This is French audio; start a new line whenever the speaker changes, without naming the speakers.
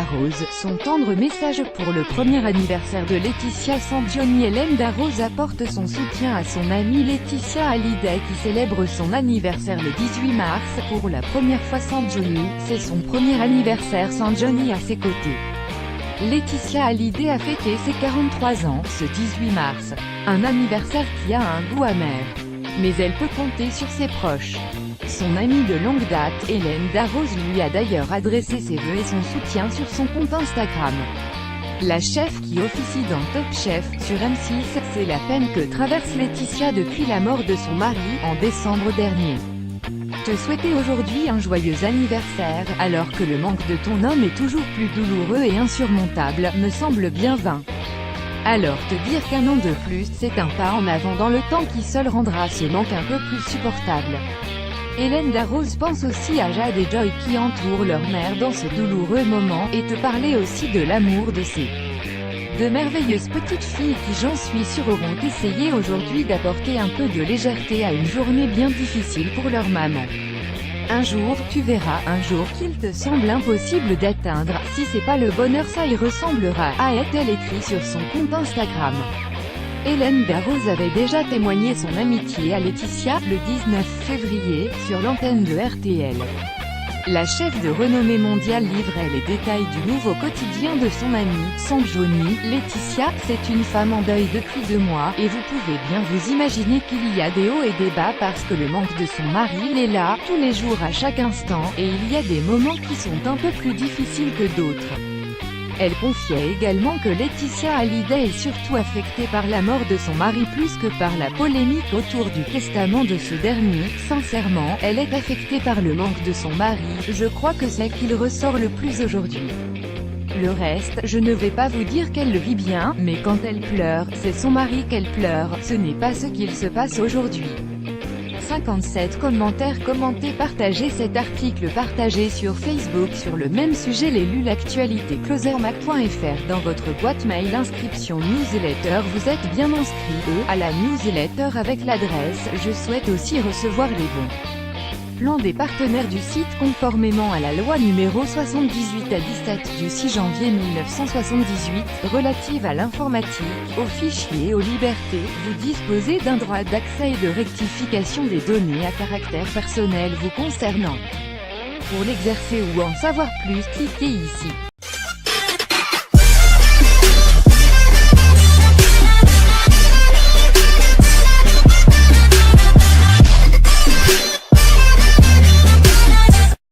Darroze, son tendre message pour le premier anniversaire de Laetitia sans Johnny. Hélène Darroze apporte son soutien à son amie Laetitia Hallyday qui célèbre son anniversaire le 18 mars, pour la première fois sans Johnny. C'est son premier anniversaire sans Johnny à ses côtés. Laetitia Hallyday a fêté ses 43 ans, ce 18 mars. Un anniversaire qui a un goût amer. Mais elle peut compter sur ses proches. Son amie de longue date, Hélène Darroze, lui a d'ailleurs adressé ses vœux et son soutien sur son compte Instagram. La chef qui officie dans Top Chef, sur M6, c'est la peine que traverse Laetitia depuis la mort de son mari, en décembre dernier. Te souhaiter aujourd'hui un joyeux anniversaire, alors que le manque de ton homme est toujours plus douloureux et insurmontable, me semble bien vain. Alors te dire qu'un an de plus, c'est un pas en avant dans le temps qui seul rendra ce manque un peu plus supportable. Hélène Darroze pense aussi à Jade et Joy qui entourent leur mère dans ce douloureux moment, et te parler aussi de l'amour de ces deux merveilleuses petites filles qui, j'en suis sûre, auront essayé aujourd'hui d'apporter un peu de légèreté à une journée bien difficile pour leur maman. Un jour, tu verras, un jour qu'il te semble impossible d'atteindre, si c'est pas le bonheur ça y ressemblera, a-t-elle écrit sur son compte Instagram. Hélène Darroze avait déjà témoigné son amitié à Laetitia, le 19 février, sur l'antenne de RTL. La chef de renommée mondiale livrait les détails du nouveau quotidien de son amie, sans Johnny. Laetitia, c'est une femme en deuil depuis 2 mois, et vous pouvez bien vous imaginer qu'il y a des hauts et des bas parce que le manque de son mari est là, tous les jours à chaque instant, et il y a des moments qui sont un peu plus difficiles que d'autres. Elle confiait également que Laetitia Hallyday est surtout affectée par la mort de son mari plus que par la polémique autour du testament de ce dernier. Sincèrement, elle est affectée par le manque de son mari, je crois que c'est qu'il ressort le plus aujourd'hui. Le reste, je ne vais pas vous dire qu'elle le vit bien, mais quand elle pleure, c'est son mari qu'elle pleure, ce n'est pas ce qu'il se passe aujourd'hui. 57 commentaires commentés. Partagez cet article, partagé sur Facebook sur le même sujet. Les lu l'actualité closermac.fr dans votre boîte mail. Inscription newsletter. Vous êtes bien inscrit à la newsletter avec l'adresse. Je souhaite aussi recevoir les bons plans des partenaires du site conformément à la loi numéro 78 à 17 du 6 janvier 1978, relative à l'informatique, aux fichiers et aux libertés. Vous disposez d'un droit d'accès et de rectification des données à caractère personnel vous concernant. Pour l'exercer ou en savoir plus, cliquez ici.